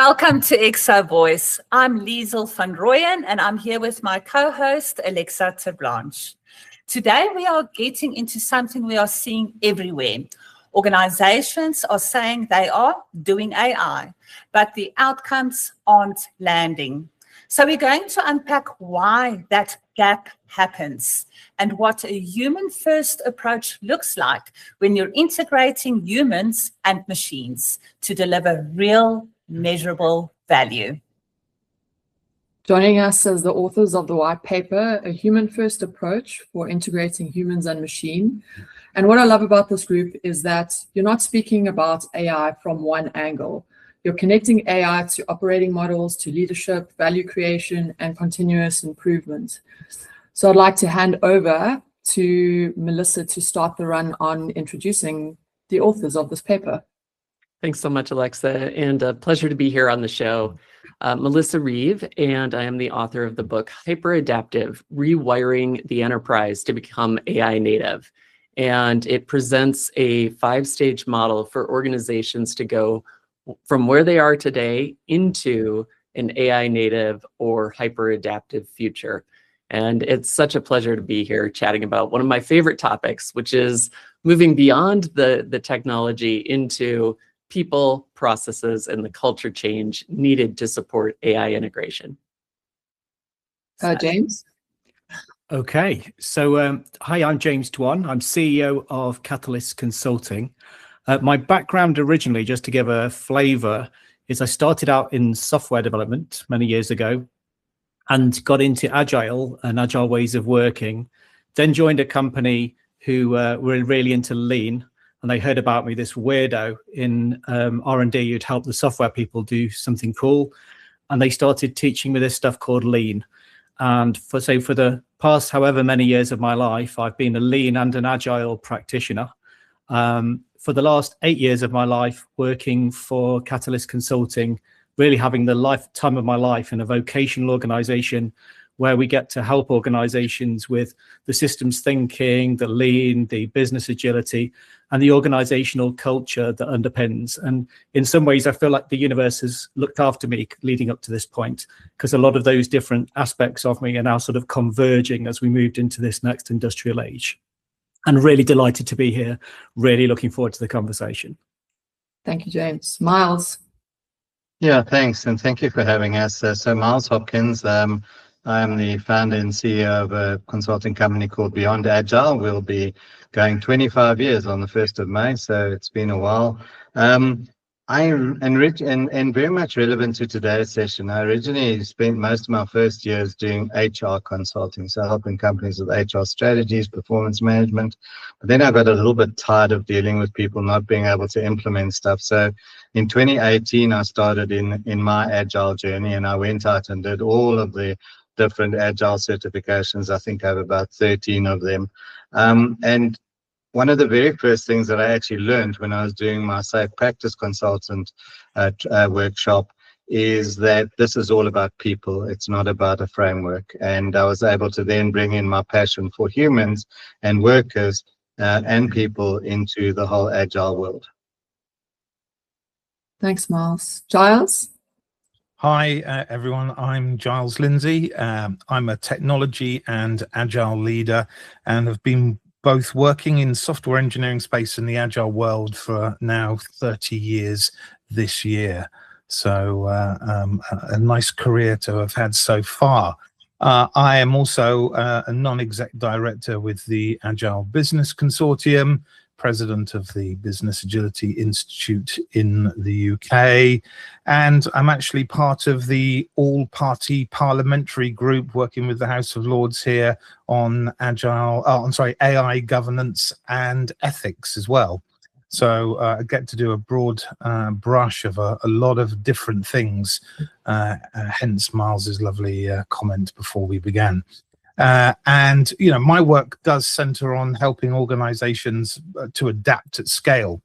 Welcome to ExoVoice. I'm Liezel van Rooyen, and I'm here with my co-host, Alexa Terblanche. Today, we are getting into something we are seeing everywhere. Organizations are saying they are doing AI, but the outcomes aren't landing. So we're going to unpack why that gap happens and what a human-first approach looks like when you're integrating humans and machines to deliver real, measurable value. Joining us as the authors of the white paper, A Human-First Approach for Integrating Humans and Machine. And what I love about this group is that you're not speaking about AI from one angle. You're connecting AI to operating models, to leadership, value creation, and continuous improvement. So I'd like to hand over to Melissa to start the run on introducing the authors of this paper. Thanks so much, Alexa, and a pleasure to be here on the show. Melissa Reeve, and I am the author of the book Hyper-Adaptive: Rewiring the Enterprise to Become AI Native. And it presents a 5-stage model for organizations to go from where they are today into an AI native or hyper-adaptive future. And it's such a pleasure to be here chatting about one of my favorite topics, which is moving beyond the technology into people, processes, and the culture change needed to support AI integration. James? Okay, so hi, I'm James Dwan. I'm CEO of Catalyst Consulting. My background originally, just to give a flavor, is I started out in software development many years ago and got into agile and agile ways of working, then joined a company who were really into lean. And they heard about me, this weirdo in R&D who'd help the software people do something cool. And they started teaching me this stuff called lean. And for the past however many years of my life, I've been a lean and an agile practitioner. For the last 8 years of my life, working for Catalyst Consulting, really having the lifetime of my life in a vocational organization where we get to help organizations with the systems thinking, the lean, the business agility, and the organizational culture that underpins. And in some ways, I feel like the universe has looked after me leading up to this point, because a lot of those different aspects of me are now sort of converging as we moved into this next industrial age. And really delighted to be here, really looking forward to the conversation. Thank you, James. Miles? Yeah, thanks. And thank you for having us. So Miles Hopkins, I am the founder and CEO of a consulting company called Beyond Agile. We'll be going 25 years on the 1st of May, so it's been a while. And very much relevant to today's session, I originally spent most of my first years doing HR consulting, so helping companies with HR strategies, performance management. But then I got a little bit tired of dealing with people not being able to implement stuff. So in 2018, I started in my agile journey, and I went out and did all of the different agile certifications. I think I have about 13 of them. And one of the very first things that I actually learned when I was doing my Safe Practice Consultant workshop is that this is all about people. It's not about a framework. And I was able to then bring in my passion for humans and workers and people into the whole agile world. Thanks, Miles. Giles? Hi, everyone. I'm Giles Lindsay. I'm a technology and agile leader and have been both working in software engineering space in the agile world for now 30 years this year. So a nice career to have had so far. I am also a non-exec director with the Agile Business Consortium, president of the Business Agility Institute in the UK, and I'm actually part of the all-party parliamentary group working with the House of Lords here on AI governance and ethics as well. So I get to do a broad brush of a lot of different things, hence Miles's lovely comment before we began. And, you know, my work does center on helping organizations to adapt at scale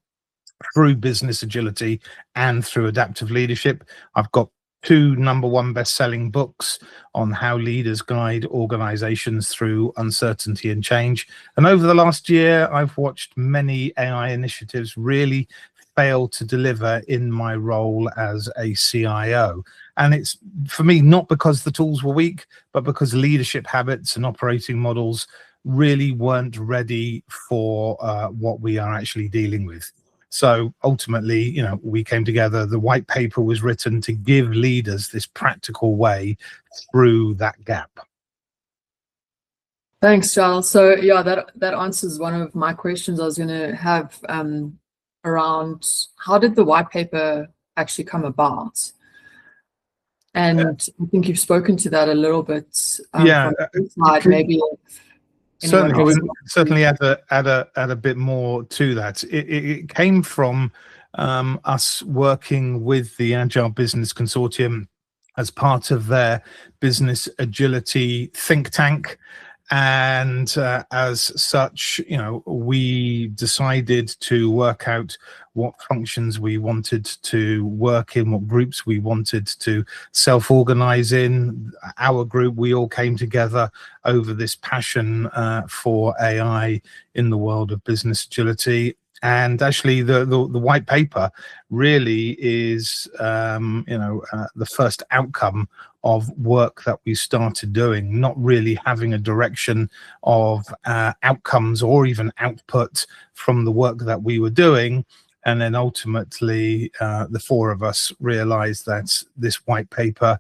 through business agility and through adaptive leadership. I've got 2 #1 best-selling books on how leaders guide organizations through uncertainty and change. And over the last year, I've watched many AI initiatives really failed to deliver in my role as a CIO. And it's, for me, not because the tools were weak, but because leadership habits and operating models really weren't ready for what we are actually dealing with. So ultimately, you know, we came together. The white paper was written to give leaders this practical way through that gap. Thanks, Giles. So yeah, that answers one of my questions I was going to have around how did the white paper actually come about? And I think you've spoken to that a little bit. Yeah, from side, maybe. Certainly add a bit more to that. It came from us working with the Agile Business Consortium as part of their business agility think tank. And as such, you know, we decided to work out what functions we wanted to work in, what groups we wanted to self-organize in. Our group, we all came together over this passion for AI in the world of business agility. And actually, the white paper really is, the first outcome of work that we started doing, not really having a direction of outcomes or even output from the work that we were doing. And then ultimately, the four of us realized that this white paper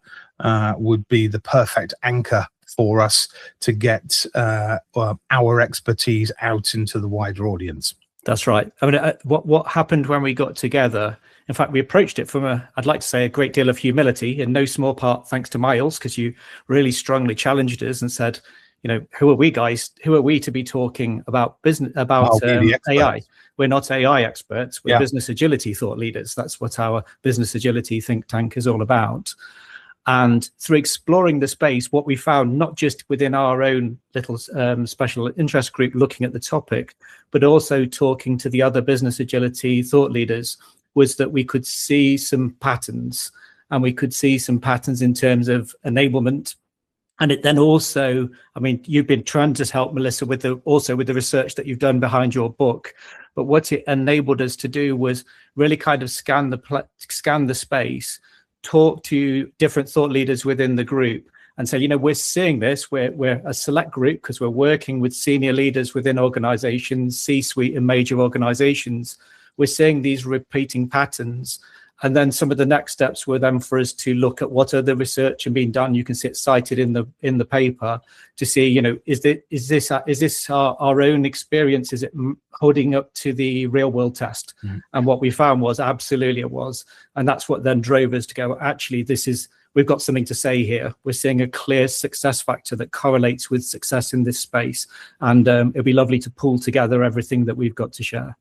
would be the perfect anchor for us to get our expertise out into the wider audience. That's right. I mean, what happened when we got together? In fact, we approached it from I'd like to say, a great deal of humility, in no small part thanks to Miles, because you really strongly challenged us and said, you know, who are we guys? Who are we to be talking about business, about AI? We're not AI experts. We're business agility thought leaders. That's what our business agility think tank is all about. And through exploring the space, what we found, not just within our own little special interest group looking at the topic, but also talking to the other business agility thought leaders, was that we could see some patterns, and we could see some patterns in terms of enablement. And it then also, I mean, you've been trying to help Melissa with the research that you've done behind your book. But what it enabled us to do was really kind of scan the space, talk to different thought leaders within the group and say, you know, we're seeing this, we're a select group because we're working with senior leaders within organizations, C-suite and major organizations. We're seeing these repeating patterns. And then some of the next steps were then for us to look at what other research had been done. You can see it cited in the paper to see, you know, is this our own experience? Is it holding up to the real world test? And what we found was absolutely it was. And that's what then drove us to go, actually, we've got something to say here. We're seeing a clear success factor that correlates with success in this space. And it'd be lovely to pull together everything that we've got to share.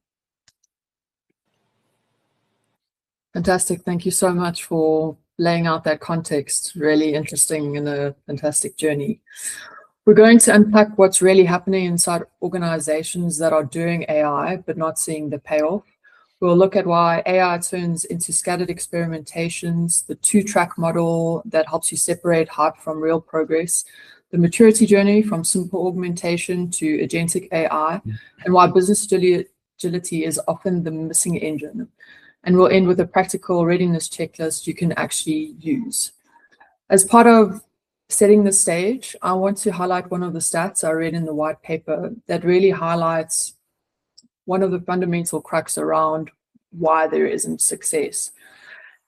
Fantastic. Thank you so much for laying out that context. Really interesting and a fantastic journey. We're going to unpack what's really happening inside organizations that are doing AI but not seeing the payoff. We'll look at why AI turns into scattered experimentations, the two-track model that helps you separate hype from real progress, the maturity journey from simple augmentation to agentic AI, and why business agility is often the missing engine. And we'll end with a practical readiness checklist you can actually use. As part of setting the stage, I want to highlight one of the stats I read in the white paper that really highlights one of the fundamental crux around why there isn't success.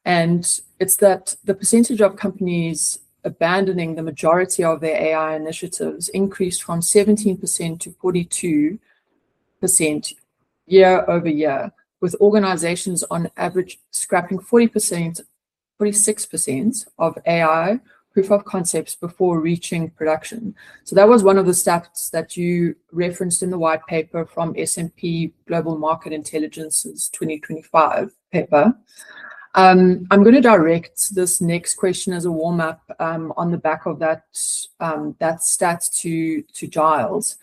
And it's that the percentage of companies abandoning the majority of their AI initiatives increased from 17% to 42% year over year, with organizations on average scrapping 46% of AI proof of concepts before reaching production. So that was one of the stats that you referenced in the white paper from S&P Global Market Intelligence's 2025 paper. I'm going to direct this next question as a warm-up on the back of that stats to Giles.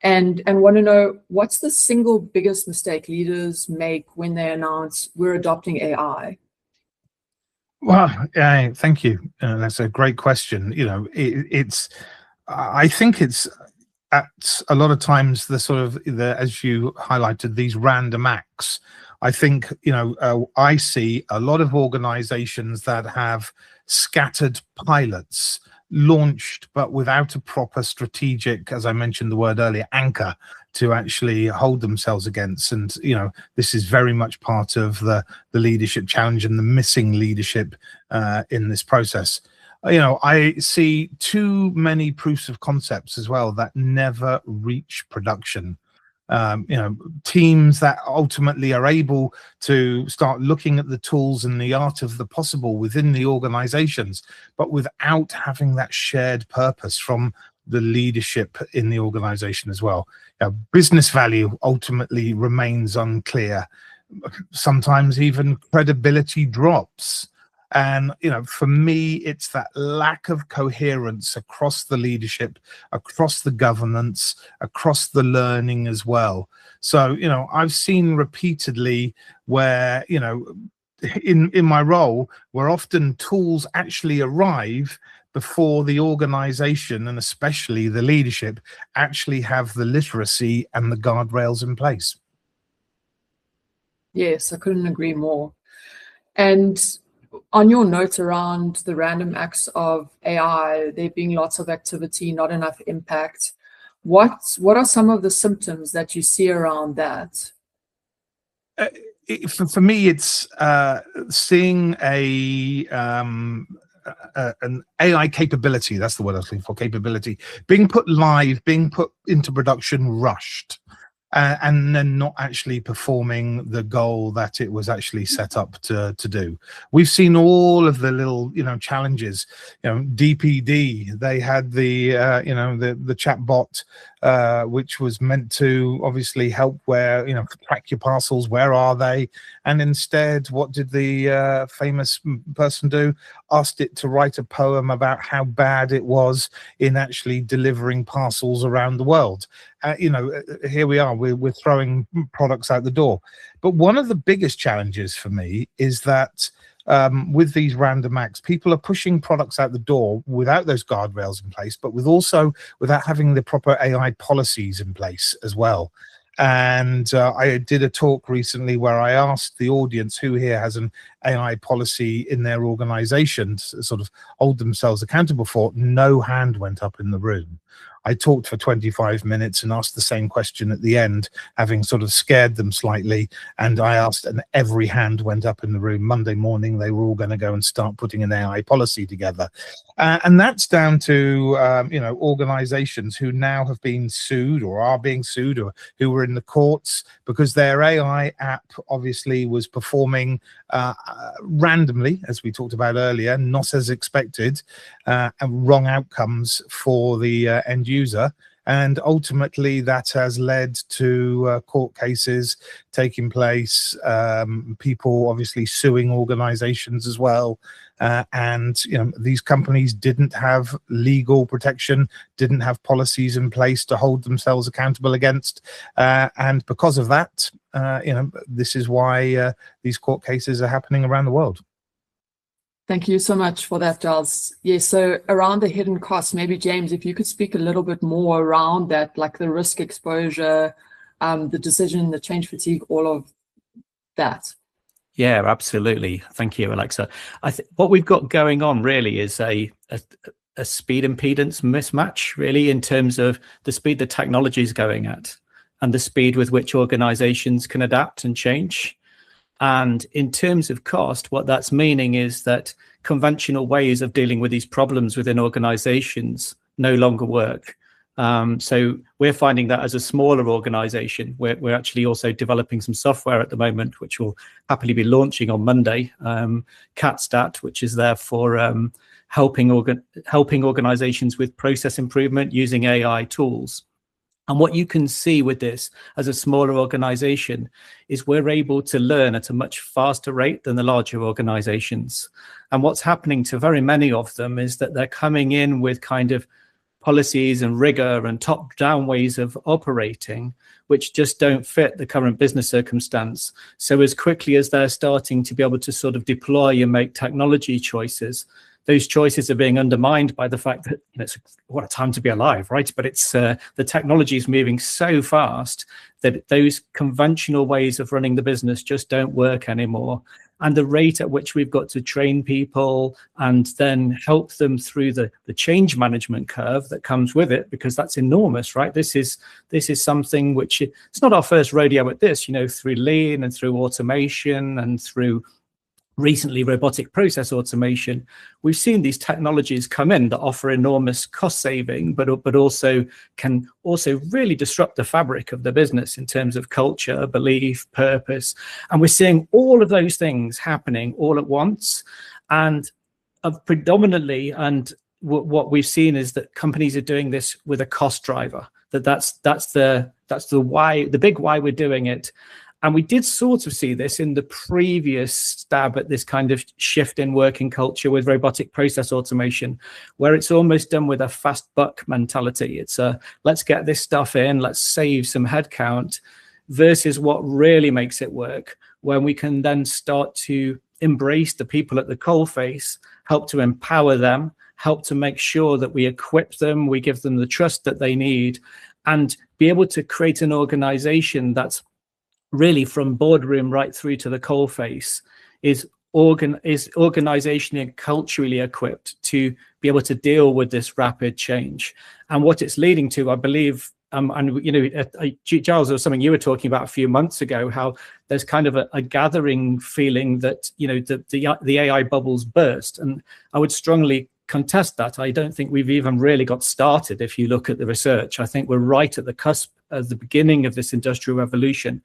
And want to know, what's the single biggest mistake leaders make when they announce we're adopting AI? Well, thank you. That's a great question. You know, I think it's at a lot of times the sort of as you highlighted, these random acts I think, I see a lot of organizations that have scattered pilots launched, but without a proper strategic, as I mentioned the word earlier, anchor to actually hold themselves against. And, this is very much part of the leadership challenge and the missing leadership in this process. I see too many proofs of concepts as well that never reach production. Teams that ultimately are able to start looking at the tools and the art of the possible within the organizations, but without having that shared purpose from the leadership in the organization as well. Business value ultimately remains unclear. Sometimes even credibility drops. And, for me, it's that lack of coherence across the leadership, across the governance, across the learning as well. So, I've seen repeatedly where, in my role, where often tools actually arrive before the organization and especially the leadership actually have the literacy and the guardrails in place. Yes, I couldn't agree more. And on your note around the random acts of AI, there being lots of activity, not enough impact, what are some of the symptoms that you see around that? For me, it's seeing an AI capability, that's the word I was looking for, capability, being put live, being put into production, rushed. And then not actually performing the goal that it was actually set up to do. We've seen all of the little, challenges. DPD, they had the chat bot, which was meant to obviously help where, track your parcels, where are they? And instead, what did the famous person do? Asked it to write a poem about how bad it was in actually delivering parcels around the world. Here we are, we're throwing products out the door. But one of the biggest challenges for me is that with these random acts, people are pushing products out the door without those guardrails in place, but without having the proper AI policies in place as well. And I did a talk recently where I asked the audience who here has an AI policy in their organization to sort of hold themselves accountable for. No hand went up in the room. I talked for 25 minutes and asked the same question at the end, having sort of scared them slightly. And I asked, and every hand went up in the room. Monday morning, they were all going to go and start putting an AI policy together. And that's down to, organizations who now have been sued or are being sued or who were in the courts because their AI app obviously was performing randomly, as we talked about earlier, not as expected, and wrong outcomes for the end user. And ultimately that has led to court cases taking place, people obviously suing organizations as well. And these companies didn't have legal protection, didn't have policies in place to hold themselves accountable against. And because of that, this is why these court cases are happening around the world. Thank you so much for that, Giles. Yes, so around the hidden costs, maybe James, if you could speak a little bit more around that, like the risk exposure, the decision, the change fatigue, all of that. Yeah, absolutely. Thank you, Alexa. What we've got going on really is a speed impedance mismatch, really, in terms of the speed the technology is going at and the speed with which organizations can adapt and change. And in terms of cost, what that's meaning is that conventional ways of dealing with these problems within organizations no longer work. So we're finding that as a smaller organization, we're actually also developing some software at the moment, which will happily be launching on Monday, CatStat, which is there for helping organizations with process improvement using AI tools. And what you can see with this as a smaller organization is we're able to learn at a much faster rate than the larger organizations. And what's happening to very many of them is that they're coming in with kind of policies and rigor and top-down ways of operating, which just don't fit the current business circumstance. So as quickly as they're starting to be able to sort of deploy and make technology choices, those choices are being undermined by the fact that it's what a time to be alive, right? But it's the technology is moving so fast that those conventional ways of running the business just don't work anymore. And the rate at which we've got to train people and then help them through the change management curve that comes with it, because that's enormous, right? This is something which it's not our first rodeo at this, through lean and through automation and through recently robotic process automation. We've seen these technologies come in that offer enormous cost saving, but also can also really disrupt the fabric of the business in terms of culture, belief, purpose. And we're seeing all of those things happening all at once. And predominantly, and what we've seen is that companies are doing this with a cost driver. That's the why, the big why we're doing it. And we did sort of see this in the previous stab at this kind of shift in working culture with robotic process automation, where it's almost done with a fast buck mentality. It's let's get this stuff in, let's save some headcount, versus what really makes it work, when we can then start to embrace the people at the coalface, help to empower them, help to make sure that we equip them, we give them the trust that they need, and be able to create an organization that's really from boardroom right through to the coalface is organizationally and culturally equipped to be able to deal with this rapid change. And what it's leading to, I believe, Giles, there was something you were talking about a few months ago, how there's kind of a gathering feeling that, the AI bubbles burst. And I would strongly contest that. I don't think we've even really got started if you look at the research. I think we're right at the cusp of the beginning of this industrial revolution.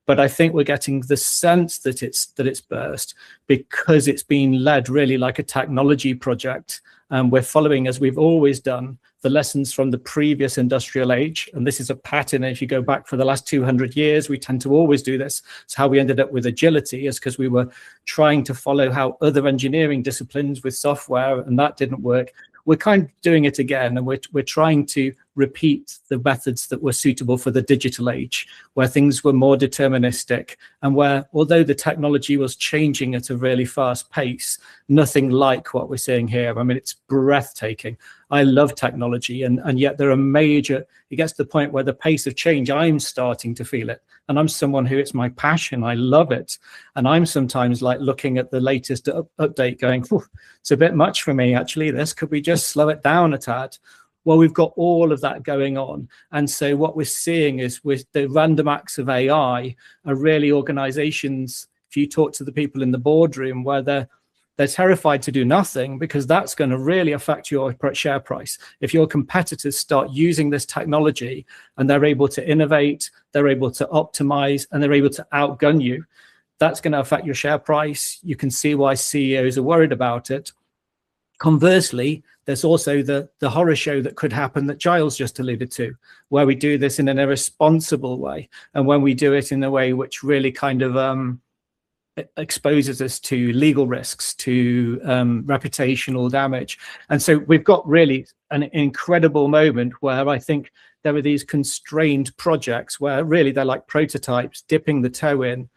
But I think we're getting the sense that it's burst because it's been led really like a technology project. We're following, as we've always done, the lessons from the previous industrial age. And this is a pattern. If you go back for the last 200 years, we tend to always do this. It's how we ended up with agility, is because we were trying to follow how other engineering disciplines with software, and that didn't work. We're kind of doing it again, and we're trying to repeat the methods that were suitable for the digital age, where things were more deterministic, and where, although the technology was changing at a really fast pace, nothing like what we're seeing here. I mean, it's breathtaking. I love technology, and yet there are it gets to the point where the pace of change, I'm starting to feel it. And I'm someone who, it's my passion, I love it. And I'm sometimes like looking at the latest update going, it's a bit much for me, actually. Could we just slow it down a tad? Well, we've got all of that going on. And so what we're seeing is, with the random acts of AI, are really organizations, if you talk to the people in the boardroom, where they're terrified to do nothing, because that's going to really affect your share price. If your competitors start using this technology and they're able to innovate, they're able to optimize, and they're able to outgun you, that's going to affect your share price. You can see why CEOs are worried about it. Conversely, there's also the horror show that could happen that Giles just alluded to, where we do this in an irresponsible way, and when we do it in a way which really kind of exposes us to legal risks, to reputational damage. And so we've got really an incredible moment where I think there are these constrained projects where really they're like prototypes, dipping the toe in.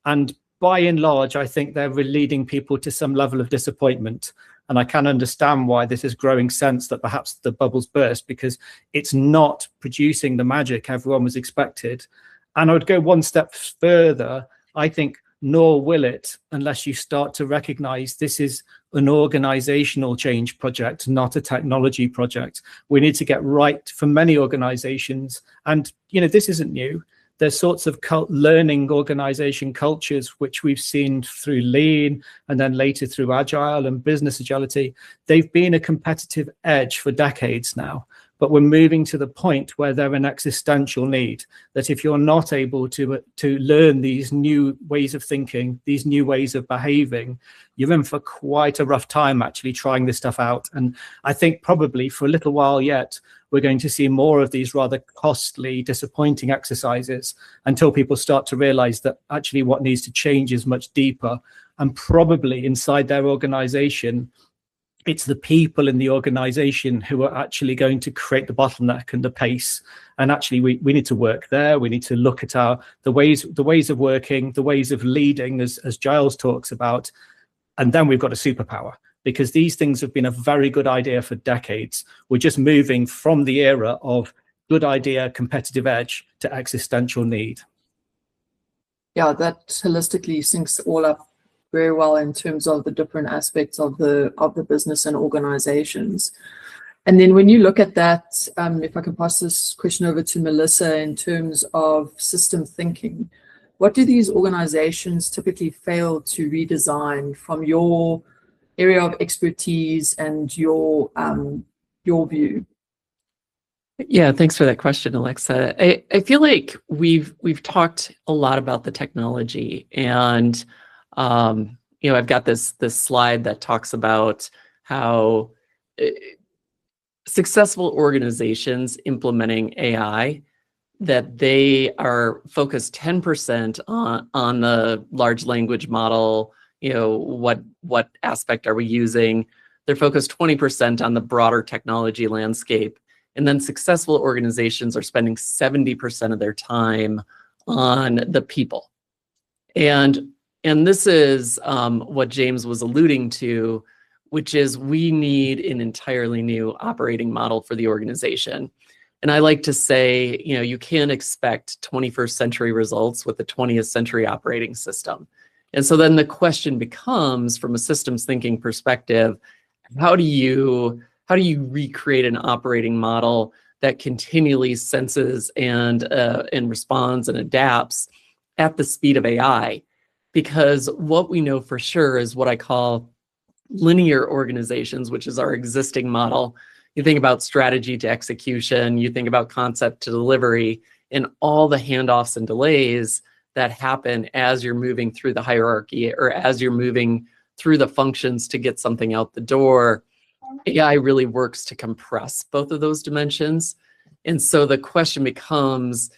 And by and large, I think they're leading people to some level of disappointment. And I can understand why this is growing sense that perhaps the bubbles burst, because it's not producing the magic everyone was expected. And I would go one step further. I think nor will it unless you start to recognize this is an organizational change project, not a technology project. We need to get right for many organizations. And, this isn't new. There's sorts of learning organization cultures, which we've seen through lean and then later through agile and business agility. They've been a competitive edge for decades now. But we're moving to the point where they're an existential need, that if you're not able to learn these new ways of thinking, these new ways of behaving, you're in for quite a rough time actually trying this stuff out. And I think probably for a little while yet, we're going to see more of these rather costly, disappointing exercises until people start to realize that actually what needs to change is much deeper, and probably inside their organization, it's the people in the organization who are actually going to create the bottleneck and the pace. And actually, we need to work there. We need to look at the ways of working, the ways of leading, as Giles talks about. And then we've got a superpower. because these things have been a very good idea for decades. We're just moving from the era of good idea, competitive edge to existential need. Yeah, that holistically syncs all up very well in terms of the different aspects of the business and organizations. And then when you look at that, if I can pass this question over to Melissa, in terms of system thinking, what do these organizations typically fail to redesign from your area of expertise and your view? Yeah, thanks for that question, Alexa. I feel like we've talked a lot about the technology, and I've got this slide that talks about how successful organizations implementing AI, that they are focused 10% on the large language model. What aspect are we using? They're focused 20% on the broader technology landscape. And then successful organizations are spending 70% of their time on the people. And this is what James was alluding to, which is we need an entirely new operating model for the organization. And I like to say, you can't expect 21st century results with a 20th century operating system. And so then the question becomes, from a systems thinking perspective, how do you recreate an operating model that continually senses and responds and adapts at the speed of AI? Because what we know for sure is what I call linear organizations, which is our existing model. You think about strategy to execution, you think about concept to delivery, and all the handoffs and delays that happen as you're moving through the hierarchy or as you're moving through the functions to get something out the door. AI really works to compress both of those dimensions. And so the question becomes,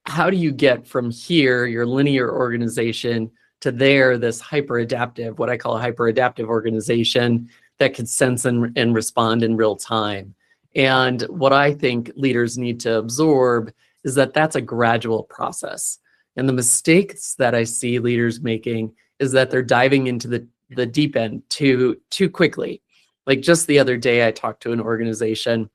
how do you get from here, your linear organization, to there, this hyper-adaptive, what I call a hyper-adaptive organization that can sense and respond in real time? And what I think leaders need to absorb is that that's a gradual process. And the mistakes that I see leaders making is that they're diving into the deep end too quickly. Like just the other day, I talked to an organization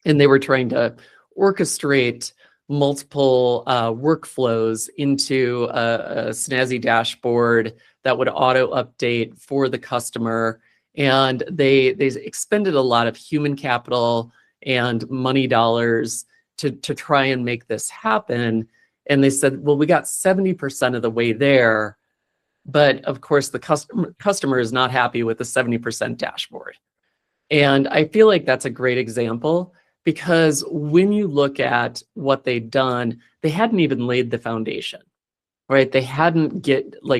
and they were trying to orchestrate multiple workflows into a snazzy dashboard that would auto update for the customer. And they expended a lot of human capital and money dollars to try and make this happen. And they said, well, we got 70% of the way there. But of course, the customer is not happy with the 70% dashboard. And I feel like that's a great example, because when you look at what they'd done, they hadn't even laid the foundation, right? They hadn't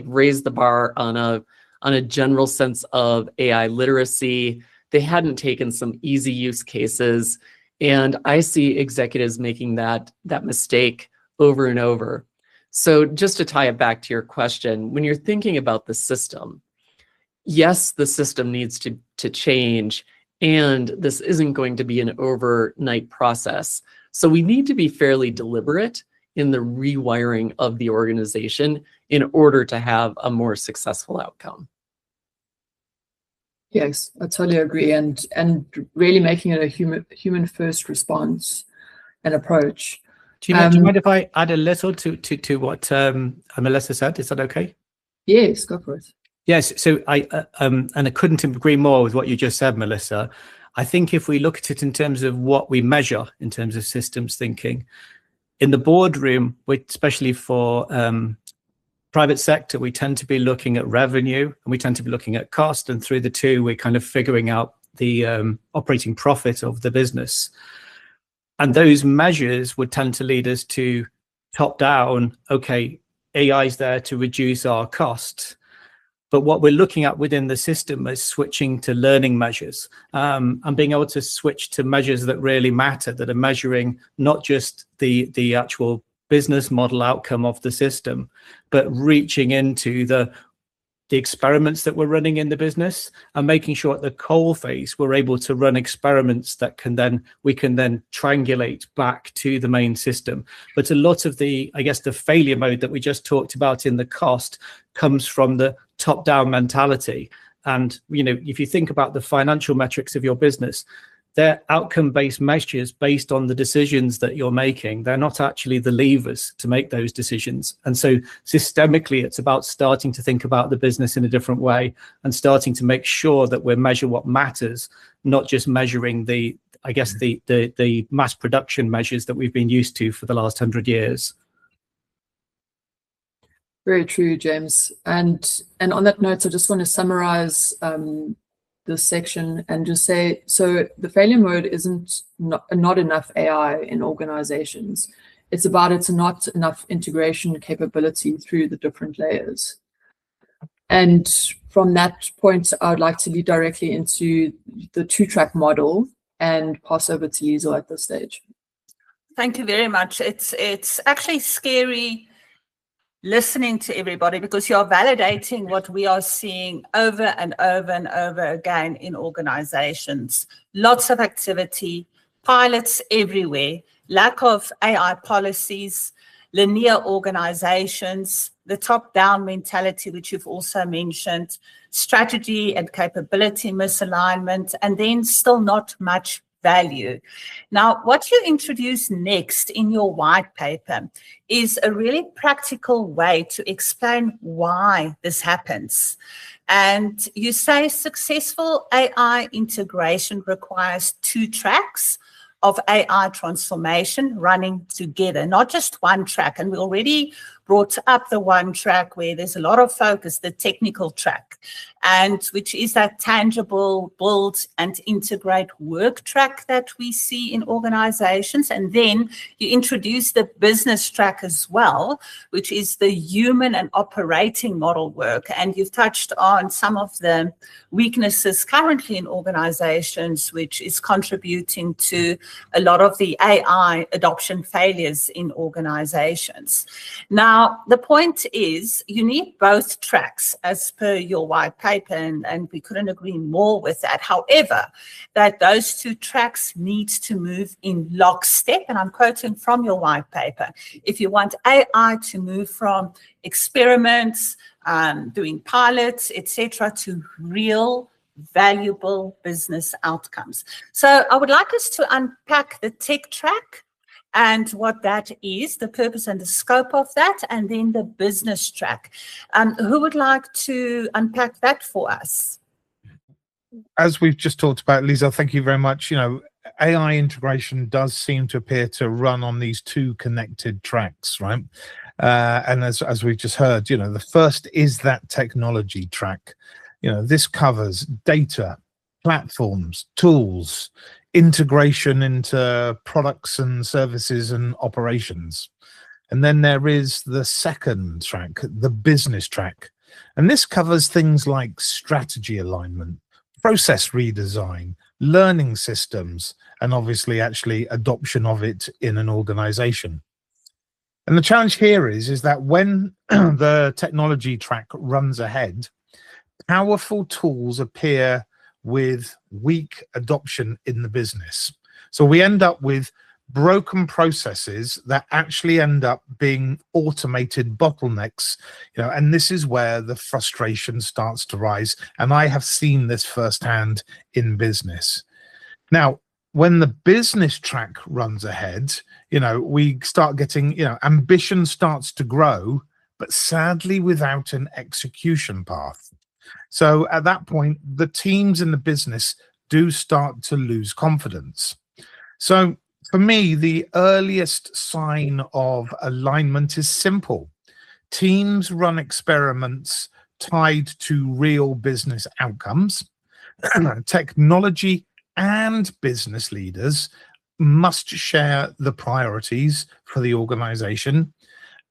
raised the bar on a general sense of AI literacy. They hadn't taken some easy use cases. And I see executives making that mistake over and over. So just to tie it back to your question, when you're thinking about the system, yes, the system needs to change, and this isn't going to be an overnight process. So we need to be fairly deliberate in the rewiring of the organization in order to have a more successful outcome. Yes, I totally agree. And really making it a human first response and approach. Do you mind if I add a little to what Melissa said? Is that okay? Yes, go for it. Yes, so and I couldn't agree more with what you just said, Melissa. I think if we look at it in terms of what we measure in terms of systems thinking, in the boardroom, especially for private sector, we tend to be looking at revenue and we tend to be looking at cost, and through the two, we're kind of figuring out the operating profit of the business. And those measures would tend to lead us to top down, okay, AI is there to reduce our costs. But what we're looking at within the system is switching to learning measures and being able to switch to measures that really matter, that are measuring not just the actual business model outcome of the system, but reaching into the experiments that we're running in the business and making sure at the coal phase we're able to run experiments that we can then triangulate back to the main system. But a lot of the failure mode that we just talked about in the cost comes from the top-down mentality, And, if you think about the financial metrics of your business, they're outcome-based measures based on the decisions that you're making. They're not actually the levers to make those decisions. And so systemically, it's about starting to think about the business in a different way and starting to make sure that we measure what matters, not just measuring the mass production measures that we've been used to for the last 100 years. Very true, James. And on that note, I just want to summarize this section and just say, so the failure mode isn't not enough AI in organizations. It's not enough integration capability through the different layers. And from that point, I would like to lead directly into the two-track model and pass over to Liezel at this stage. Thank you very much. It's actually scary listening to everybody, because you're validating what we are seeing over and over and over again in organizations. Lots of activity, pilots everywhere, lack of AI policies, linear organizations, the top-down mentality, which you've also mentioned, strategy and capability misalignment, and then still not much value. Now, what you introduce next in your white paper is a really practical way to explain why this happens. And you say successful AI integration requires two tracks of AI transformation running together, not just one track. And we already brought up the one track where there's a lot of focus, the technical track, and which is that tangible build and integrate work track that we see in organizations. And then you introduce the business track as well, which is the human and operating model work. And you've touched on some of the weaknesses currently in organizations, which is contributing to a lot of the AI adoption failures in organizations. Now, the point is you need both tracks as per your white paper, and we couldn't agree more with that. However, that those two tracks need to move in lockstep, and I'm quoting from your white paper. If you want AI to move from experiments, doing pilots, etc., to real valuable business outcomes. So I would like us to unpack the tech track and what that is, the purpose and the scope of that, and then the business track. Who would like to unpack that for us? As we've just talked about, Liezel, thank you very much. AI integration does seem to appear to run on these two connected tracks, right? And as we've just heard, the first is that technology track. This covers data, platforms, tools, integration into products and services and operations. And then there is the second track, the business track. And this covers things like strategy alignment, process redesign, learning systems, and obviously actually adoption of it in an organization. And the challenge here is that when the technology track runs ahead, powerful tools appear with weak adoption in the business. So we end up with broken processes that actually end up being automated bottlenecks, and this is where the frustration starts to rise. And I have seen this firsthand in business. Now, when the business track runs ahead, we start getting, ambition starts to grow, but sadly without an execution path. So at that point, the teams in the business do start to lose confidence. So for me, the earliest sign of alignment is simple. Teams run experiments tied to real business outcomes. Technology and business leaders must share the priorities for the organization,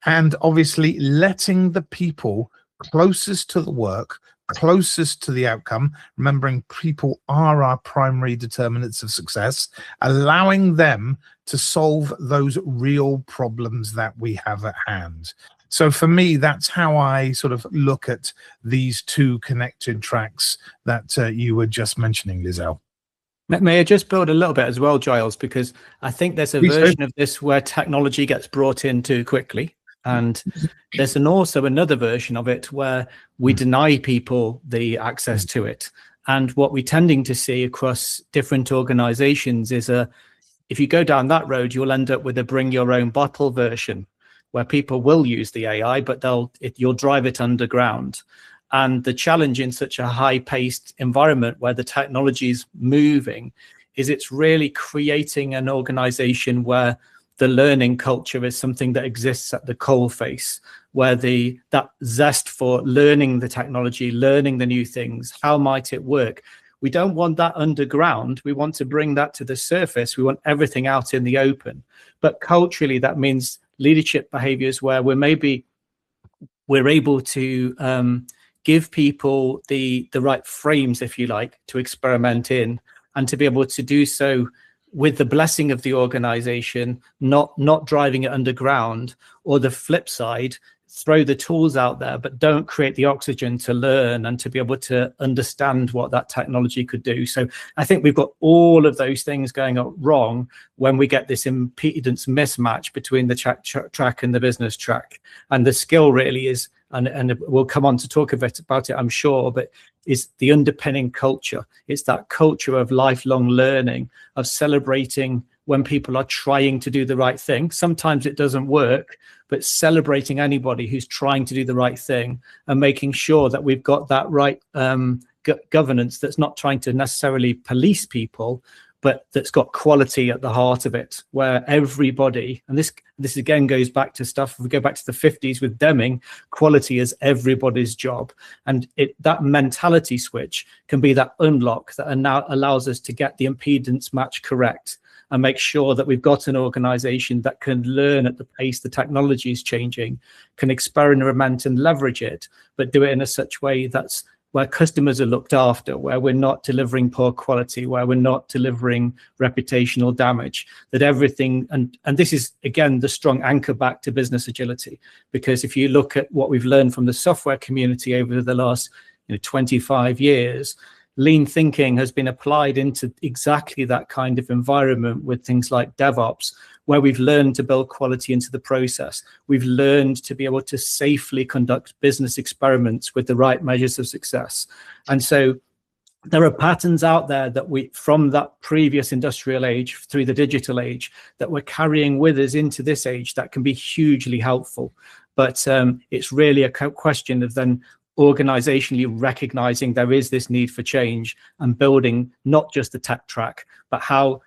and obviously letting the people closest to the work, closest to the outcome, remembering people are our primary determinants of success, allowing them to solve those real problems that we have at hand. So for me, that's how I sort of look at these two connected tracks that you were just mentioning, Liezel. May I just build a little bit as well, Giles, because I think there's a version of this where technology gets brought in too quickly. And there's also another version of it where we deny people the access to it. And what we're tending to see across different organizations is if you go down that road, you'll end up with a bring your own bottle version where people will use the AI, but you'll drive it underground. And the challenge in such a high-paced environment where the technology is moving is it's really creating an organization where the learning culture is something that exists at the coalface, where that zest for learning the technology, learning the new things, how might it work? We don't want that underground. We want to bring that to the surface. We want everything out in the open. But culturally, that means leadership behaviors where we're able to give people the right frames, if you like, to experiment in, and to be able to do so with the blessing of the organization, not driving it underground, or the flip side, throw the tools out there, but don't create the oxygen to learn and to be able to understand what that technology could do. So I think we've got all of those things going wrong when we get this impedance mismatch between the track and the business track. And the skill really is, and we'll come on to talk a bit about it, I'm sure, but is the underpinning culture. It's that culture of lifelong learning, of celebrating when people are trying to do the right thing. Sometimes it doesn't work, but celebrating anybody who's trying to do the right thing and making sure that we've got that right governance that's not trying to necessarily police people, but that's got quality at the heart of it, where everybody, and this again goes back to stuff, if we go back to the 50s with Deming, quality is everybody's job. And that mentality switch can be that unlock that now allows us to get the impedance match correct and make sure that we've got an organization that can learn at the pace the technology is changing, can experiment and leverage it, but do it in such way that's where customers are looked after, where we're not delivering poor quality, where we're not delivering reputational damage, that everything, and this is, again, the strong anchor back to business agility. Because if you look at what we've learned from the software community over the last 25 years, lean thinking has been applied into exactly that kind of environment with things like DevOps, where we've learned to build quality into the process. We've learned to be able to safely conduct business experiments with the right measures of success. And so there are patterns out there that from that previous industrial age through the digital age, that we're carrying with us into this age that can be hugely helpful. But it's really a question of then organizationally recognizing there is this need for change and building not just the tech track, but how,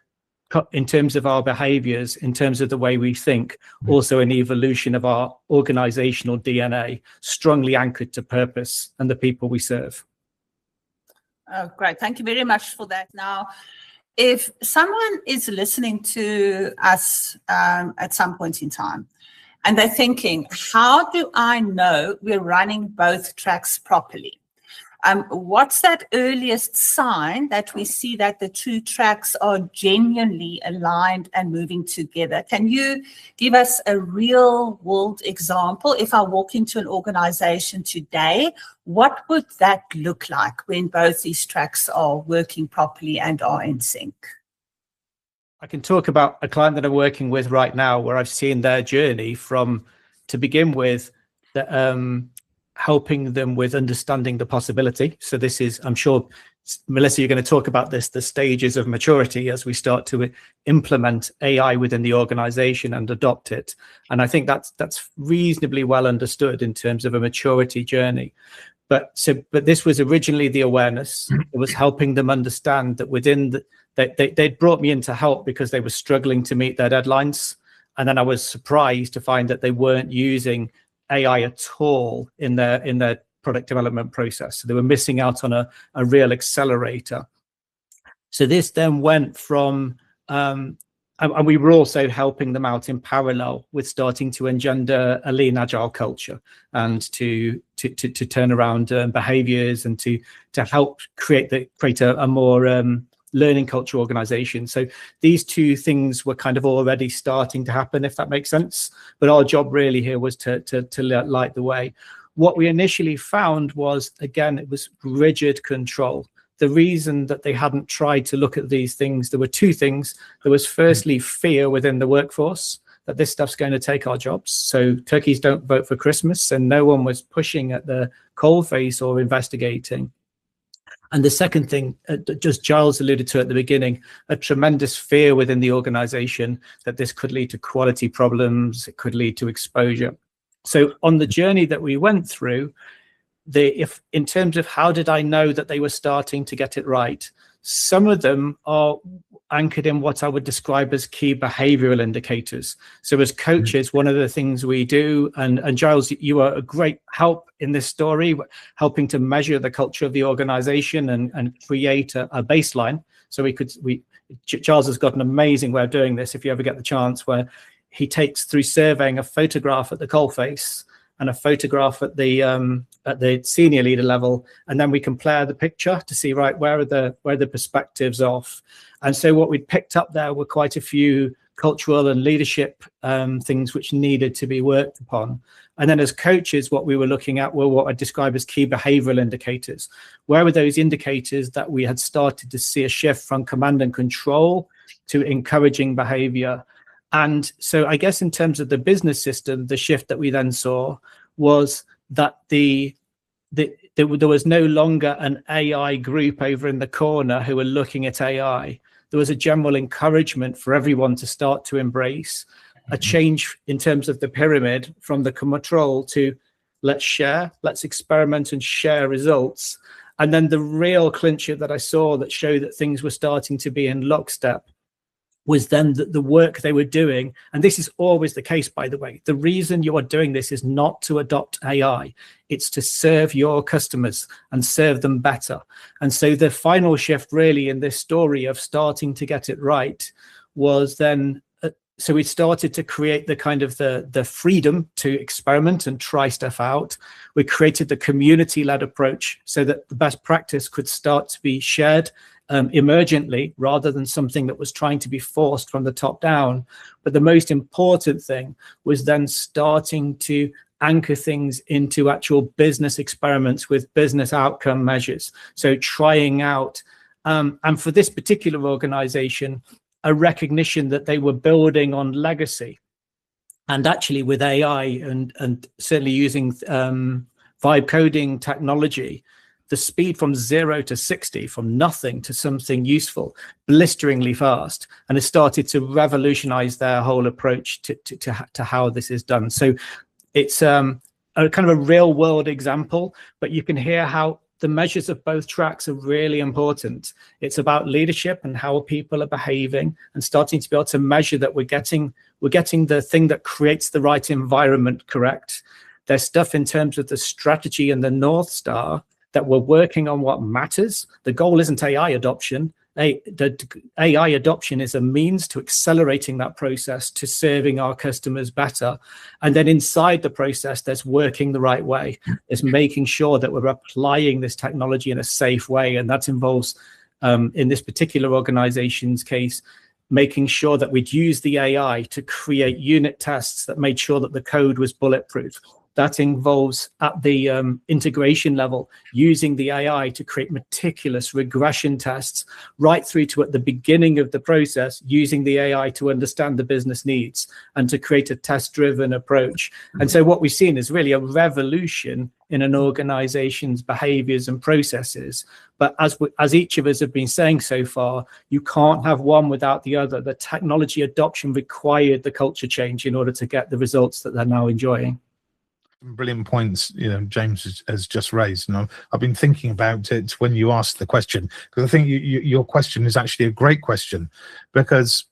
in terms of our behaviors, in terms of the way we think, also an evolution of our organizational DNA, strongly anchored to purpose and the people we serve. Oh, great. Thank you very much for that. Now, if someone is listening to us at some point in time, and they're thinking, how do I know we're running both tracks properly? What's that earliest sign that we see that the two tracks are genuinely aligned and moving together? Can you give us a real world example? If I walk into an organization today, what would that look like when both these tracks are working properly and are in sync? I can talk about a client that I'm working with right now, where I've seen their journey from, to begin with, helping them with understanding the possibility. So this is, I'm sure, Melissa, you're going to talk about this, the stages of maturity as we start to implement AI within the organization and adopt it. And I think that's reasonably well understood in terms of a maturity journey. But this was originally the awareness. It was helping them understand that within they'd brought me in to help because they were struggling to meet their deadlines. And then I was surprised to find that they weren't using AI at all in their product development process. So they were missing out on a real accelerator. So this then went from, and we were also helping them out in parallel with starting to engender a lean agile culture and to turn around behaviors and to help create a more learning culture organization. So these two things were kind of already starting to happen, if that makes sense. But our job really here was to light the way. What we initially found was, again, it was rigid control. The reason that they hadn't tried to look at these things, there were two things. There was firstly fear within the workforce. that this stuff's going to take our jobs. So turkeys don't vote for Christmas, and no one was pushing at the coalface or investigating. And the second thing, just Giles alluded to at the beginning, a tremendous fear within the organization that this could lead to quality problems, it could lead to exposure. So on the journey that we went through, in terms of how did I know that they were starting to get it right, some of them are anchored in what I would describe as key behavioral indicators. So as coaches, one of the things we do, and Giles, you are a great help in this story, helping to measure the culture of the organization and create a baseline. So Giles has got an amazing way of doing this, if you ever get the chance, where he takes through surveying a photograph at the coalface and a photograph at the senior leader level, and then we compare the picture to see, right, where are the perspectives off. And so what we'd picked up there were quite a few cultural and leadership things which needed to be worked upon. And then as coaches, what we were looking at were what I describe as key behavioral indicators. Where were those indicators that we had started to see a shift from command and control to encouraging behavior? And so I guess in terms of the business system, the shift that we then saw was that there was no longer an AI group over in the corner who were looking at AI. There was a general encouragement for everyone to start to embrace a change in terms of the pyramid from the control to let's share, let's experiment and share results. And then the real clincher that I saw that showed that things were starting to be in lockstep was then the work they were doing. And this is always the case, by the way. The reason you are doing this is not to adopt AI. It's to serve your customers and serve them better. And so the final shift really in this story of starting to get it right was then, so we started to create the kind of the freedom to experiment and try stuff out. We created the community-led approach so that the best practice could start to be shared emergently rather than something that was trying to be forced from the top down. But the most important thing was then starting to anchor things into actual business experiments with business outcome measures. So trying out, and for this particular organization, a recognition that they were building on legacy. And actually with AI and certainly using vibe coding technology, the speed from 0 to 60, from nothing to something useful, blisteringly fast, and it started to revolutionize their whole approach to how this is done. So it's a kind of a real world example, but you can hear how the measures of both tracks are really important. It's about leadership and how people are behaving and starting to be able to measure that we're getting the thing that creates the right environment correct. There's stuff in terms of the strategy and the North Star that we're working on what matters. The goal isn't AI adoption. The AI adoption is a means to accelerating that process to serving our customers better. And then inside the process, there's working the right way. There's making sure that we're applying this technology in a safe way. And that involves, in this particular organization's case, making sure that we'd use the AI to create unit tests that made sure that the code was bulletproof. That involves at the integration level, using the AI to create meticulous regression tests right through to at the beginning of the process, using the AI to understand the business needs and to create a test-driven approach. And so what we've seen is really a revolution in an organization's behaviors and processes. But as each of us have been saying so far, you can't have one without the other. The technology adoption required the culture change in order to get the results that they're now enjoying. Brilliant points, James has just raised, and I've been thinking about it when you asked the question, because I think your question is actually a great question, because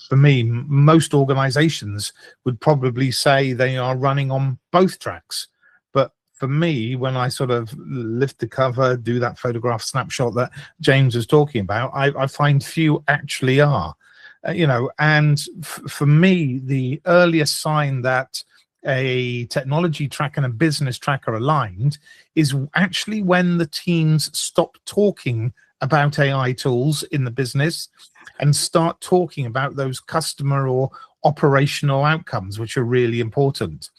for me, most organizations would probably say they are running on both tracks. But for me, when I sort of lift the cover, do that photograph snapshot that James was talking about, I find few actually are, and for me, the earliest sign that a technology track and a business track are aligned is actually when the teams stop talking about AI tools in the business and start talking about those customer or operational outcomes, which are really important.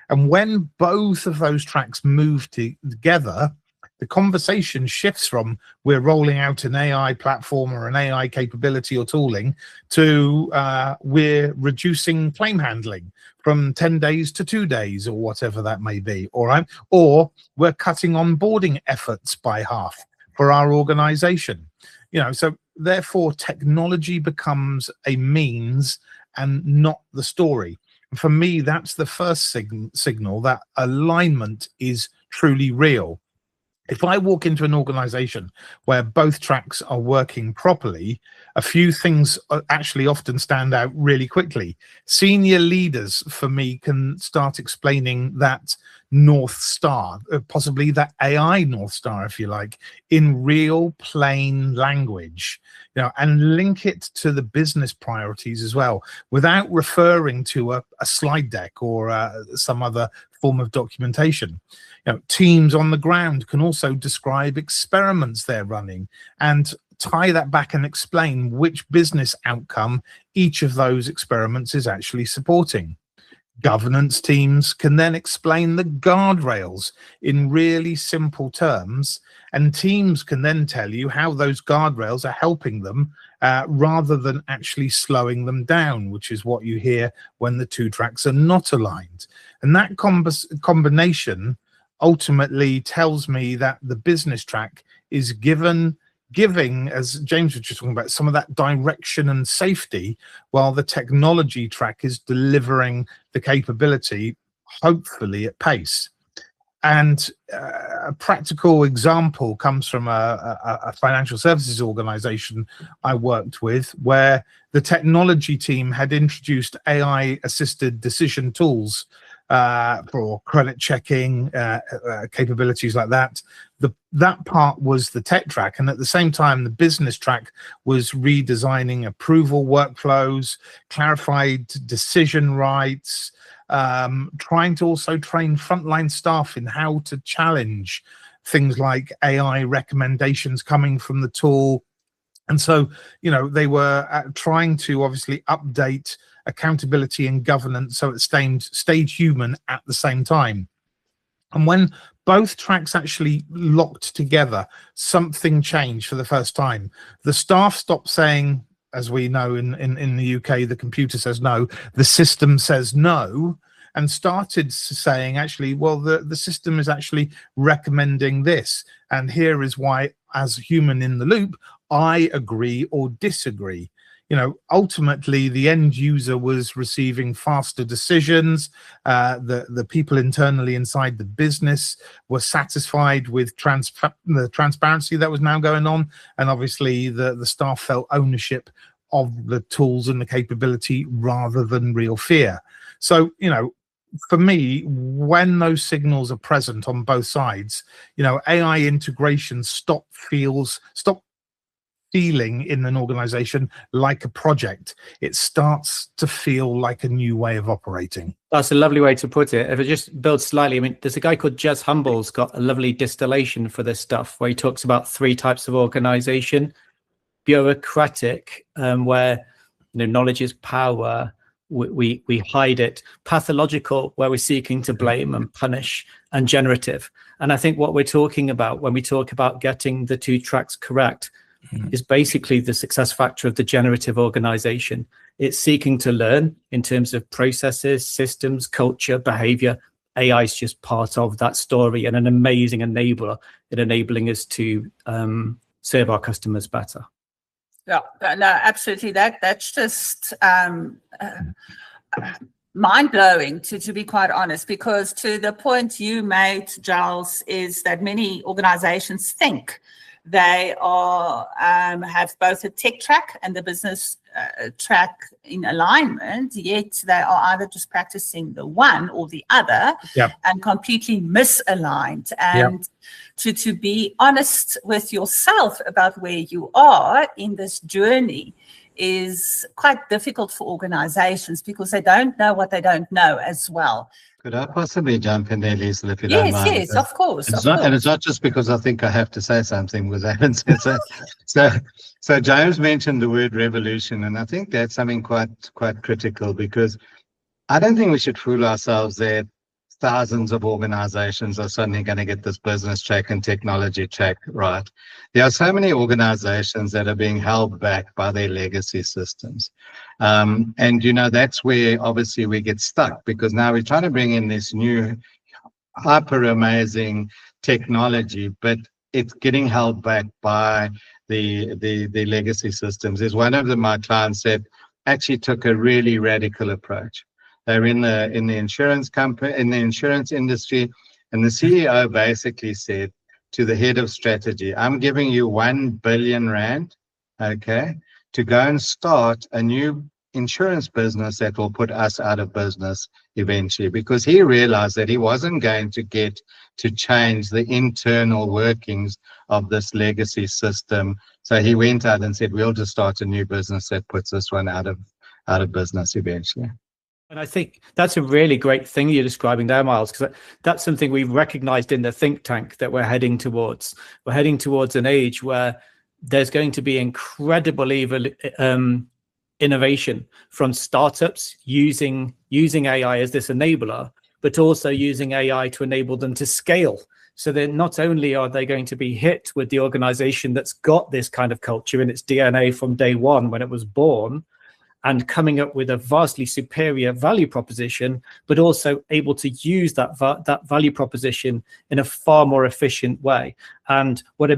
And when both of those tracks move together, the conversation shifts from we're rolling out an AI platform or an AI capability or tooling to we're reducing claim handling from 10 days to 2 days or whatever that may be, all right? Or we're cutting onboarding efforts by half for our organization. You know, so therefore technology becomes a means and not the story. For me, that's the first signal that alignment is truly real. If I walk into an organization where both tracks are working properly, a few things actually often stand out really quickly. Senior leaders, for me, can start explaining that North Star, possibly that AI North Star, if you like, in real plain language, you know, and link it to the business priorities as well, without referring to a slide deck or some other form of documentation. You know, teams on the ground can also describe experiments they're running and tie that back and explain which business outcome each of those experiments is actually supporting. Governance teams can then explain the guardrails in really simple terms, and teams can then tell you how those guardrails are helping them rather than actually slowing them down, which is what you hear when the two tracks are not aligned. And that combination ultimately tells me that the business track is giving, as James was just talking about, some of that direction and safety, while the technology track is delivering the capability, hopefully at pace. And a practical example comes from a financial services organization I worked with, where the technology team had introduced AI-assisted decision tools for credit checking, capabilities like that. That part was the tech track, and at the same time the business track was redesigning approval workflows, clarified decision rights, trying to also train frontline staff in how to challenge things like AI recommendations coming from the tool. And so, you know, they were trying to obviously update accountability and governance so it stayed human at the same time. And when both tracks actually locked together, something changed for the first time. The staff stopped saying, as we know in the UK, the computer says no, the system says no, and started saying, actually, well, the system is actually recommending this. And here is why, as human in the loop, I agree or disagree. You know, ultimately, the end user was receiving faster decisions. The people internally inside the business were satisfied with the transparency that was now going on. And obviously, the staff felt ownership of the tools and the capability rather than real fear. So, you know, for me, when those signals are present on both sides, you know, AI integration stop feeling in an organization like a project. It starts to feel like a new way of operating. That's a lovely way to put it. If I just build slightly, I mean, there's a guy called Jez Humble's got a lovely distillation for this stuff where he talks about 3 types of organization: bureaucratic, where, you know, knowledge is power, we hide it; pathological, where we're seeking to blame and punish; and generative. And I think what we're talking about when we talk about getting the 2 tracks correct is basically the success factor of the generative organization. It's seeking to learn in terms of processes, systems, culture, behavior. AI is just part of that story and an amazing enabler in enabling us to serve our customers better. Yeah, no, absolutely. That's just mind-blowing, to be quite honest, because to the point you made, Giles, is that many organizations think they are have both a tech track and the business track in alignment, yet they are either just practicing the one or the other. Yep. And completely misaligned. And to be honest with yourself about where you are in this journey is quite difficult for organizations because they don't know what they don't know as well. Could I possibly jump in there, Liezel, if you don't mind? Yes, of course. And it's not just because I think I have to say something, because I haven't said so. So James mentioned the word revolution, and I think that's something quite critical, because I don't think we should fool ourselves that thousands of organizations are suddenly going to get this business check and technology check right. There are so many organizations that are being held back by their legacy systems. And, that's where obviously we get stuck, because now we're trying to bring in this new hyper amazing technology, but it's getting held back by the legacy systems. There's one of my clients that actually took a really radical approach. They're in the insurance company, in the insurance industry, and the CEO basically said to the head of strategy, I'm giving you 1 billion rand, okay, to go and start a new insurance business that will put us out of business eventually, because he realized that he wasn't going to get to change the internal workings of this legacy system. So he went out and said, we'll just start a new business that puts this one out of business eventually. And I think that's a really great thing you're describing there, Miles, because that's something we've recognized in the think tank that we're heading towards. We're heading towards an age where there's going to be incredible innovation from startups using AI as this enabler, but also using AI to enable them to scale. So that not only are they going to be hit with the organization that's got this kind of culture in its DNA from day one when it was born, and coming up with a vastly superior value proposition, but also able to use that value proposition in a far more efficient way. And what I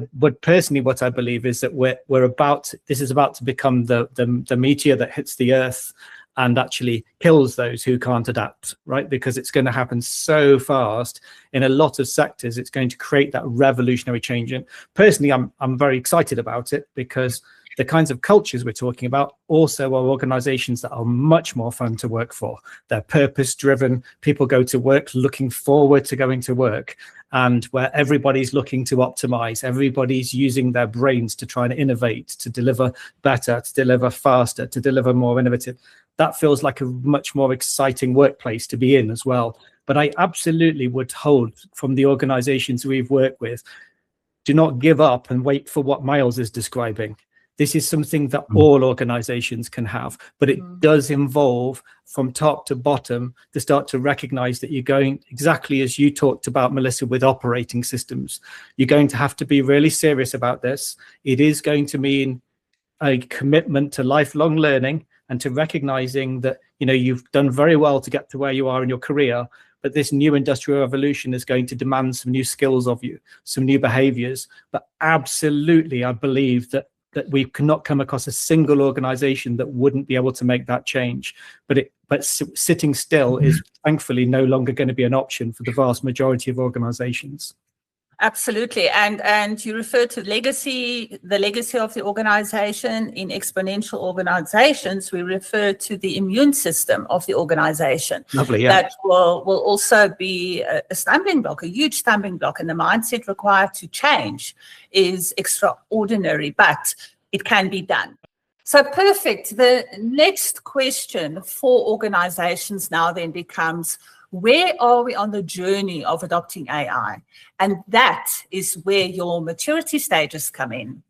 believe is that this is about to become the meteor that hits the earth and actually kills those who can't adapt, right? Because it's going to happen so fast in a lot of sectors. It's going to create that revolutionary change. And personally, I'm very excited about it, because the kinds of cultures we're talking about also are organizations that are much more fun to work for. They're purpose-driven. People go to work looking forward to going to work, and where everybody's looking to optimize. Everybody's using their brains to try and innovate, to deliver better, to deliver faster, to deliver more innovative. That feels like a much more exciting workplace to be in as well. But I absolutely would hold from the organizations we've worked with, do not give up and wait for what Miles is describing. This is something that all organizations can have, but it does involve from top to bottom to start to recognize that you're going exactly as you talked about, Melissa, with operating systems. You're going to have to be really serious about this. It is going to mean a commitment to lifelong learning and to recognizing that, you've done very well to get to where you are in your career, but this new industrial revolution is going to demand some new skills of you, some new behaviors. But absolutely, I believe that we cannot come across a single organization that wouldn't be able to make that change. But sitting still is thankfully no longer going to be an option for the vast majority of organizations. Absolutely. And you refer to the legacy of the organization. In exponential organizations, we refer to the immune system of the organization. Lovely, yeah. That will also be a stumbling block, a huge stumbling block. And the mindset required to change is extraordinary, but it can be done. So perfect. The next question for organizations now then becomes, where are we on the journey of adopting AI? And that is where your maturity stages come in.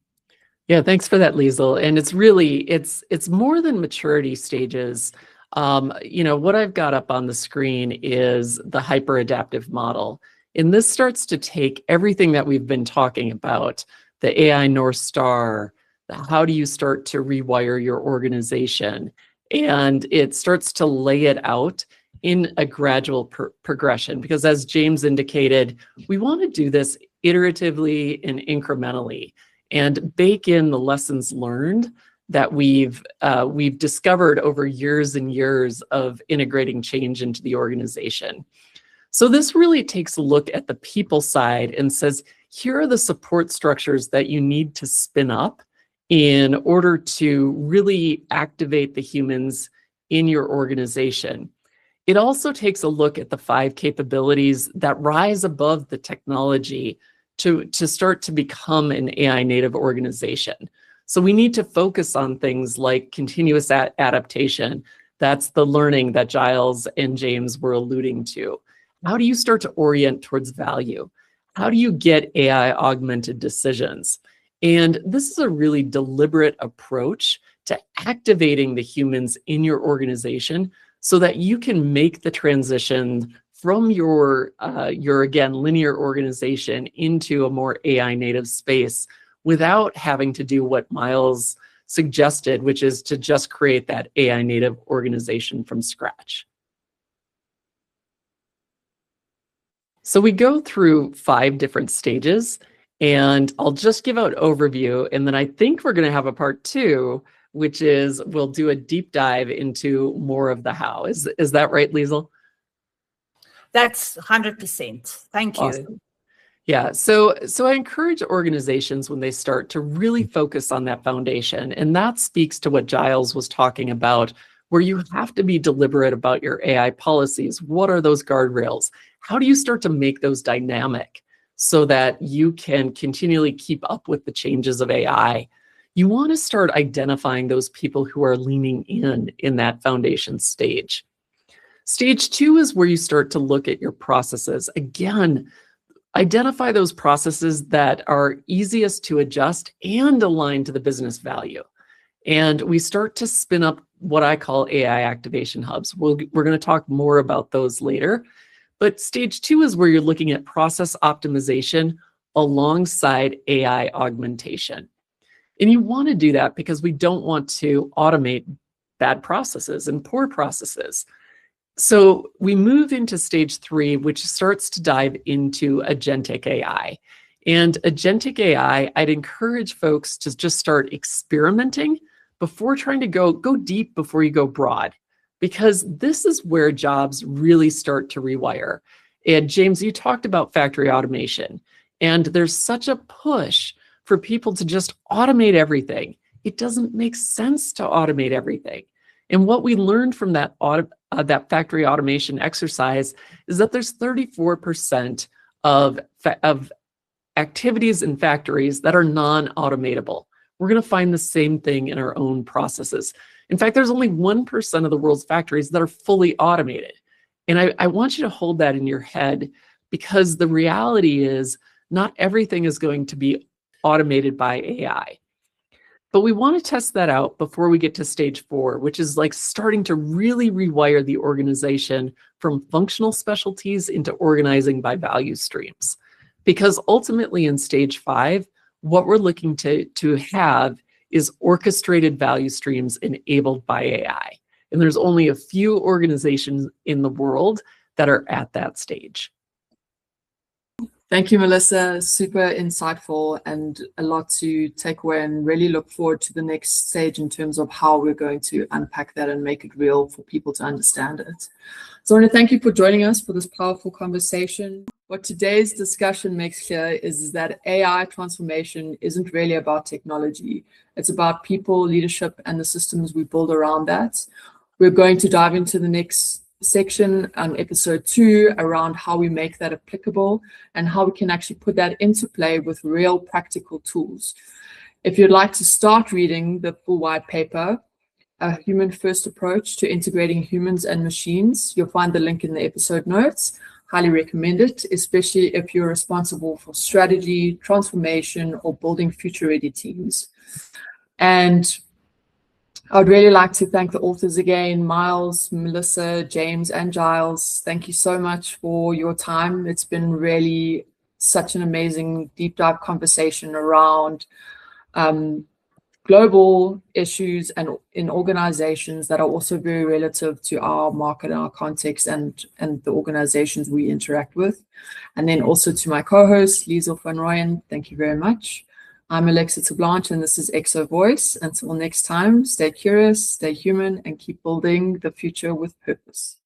Yeah, thanks for that, Liezel. And it's really, it's more than maturity stages. What I've got up on the screen is the hyper-adaptive model. And this starts to take everything that we've been talking about, the AI North Star, how do you start to rewire your organization? And it starts to lay it out in a gradual progression, because as James indicated, we want to do this iteratively and incrementally and bake in the lessons learned that we've discovered over years and years of integrating change into the organization. So this really takes a look at the people side and says, here are the support structures that you need to spin up in order to really activate the humans in your organization. It also takes a look at the 5 capabilities that rise above the technology to start to become an AI native organization. So we need to focus on things like continuous adaptation. That's the learning that Giles and James were alluding to. How do you start to orient towards value? How do you get AI augmented decisions? And this is a really deliberate approach to activating the humans in your organization so that you can make the transition from your again, linear organization into a more AI native space without having to do what Miles suggested, which is to just create that AI native organization from scratch. So we go through 5 different stages, and I'll just give out overview, and then I think we're going to have a part 2, which is we'll do a deep dive into more of the how. Is that right, Liezel? That's 100%. Thank you. Awesome. Yeah, so I encourage organizations when they start to really focus on that foundation, and that speaks to what Giles was talking about, where you have to be deliberate about your AI policies. What are those guardrails? How do you start to make those dynamic so that you can continually keep up with the changes of AI? You want to start identifying those people who are leaning in that foundation stage. Stage 2 is where you start to look at your processes. Again, identify those processes that are easiest to adjust and align to the business value. And we start to spin up what I call AI activation hubs. We're going to talk more about those later. But stage 2 is where you're looking at process optimization alongside AI augmentation. And you want to do that because we don't want to automate bad processes and poor processes. So we move into stage 3, which starts to dive into agentic AI. And agentic AI, I'd encourage folks to just start experimenting before trying to go deep before you go broad, because this is where jobs really start to rewire. And James, you talked about factory automation, and there's such a push for people to just automate everything. It doesn't make sense to automate everything. And what we learned from that factory automation exercise is that there's 34% of activities in factories that are non-automatable. We're going to find the same thing in our own processes. In fact, there's only 1% of the world's factories that are fully automated. And I want you to hold that in your head, because the reality is not everything is going to be automated by AI. But we want to test that out before we get to stage 4, which is like starting to really rewire the organization from functional specialties into organizing by value streams. Because ultimately in stage 5, what we're looking to have is orchestrated value streams enabled by AI. And there's only a few organizations in the world that are at that stage. Thank you, Melissa. Super insightful and a lot to take away, and really look forward to the next stage in terms of how we're going to unpack that and make it real for people to understand it. So I want to thank you for joining us for this powerful conversation. What today's discussion makes clear is that AI transformation isn't really about technology. It's about people, leadership, and the systems we build around that. We're going to dive into the next section, episode 2, around how we make that applicable and how we can actually put that into play with real practical tools. If you'd like to start reading the full white paper, A Human-First Approach to Integrating Humans and Machines, you'll find the link in the episode notes. Highly recommend it, especially if you're responsible for strategy, transformation, or building future-ready teams. And I would really like to thank the authors again, Miles, Melissa, James, and Giles. Thank you so much for your time. It's been really such an amazing deep dive conversation around global issues and in organizations that are also very relative to our market and our context and the organizations we interact with. And then also to my co-host, Liezel van Rooyen, thank you very much. I'm Alexa Terblanche, and this is ExoVoice. Until next time, stay curious, stay human, and keep building the future with purpose.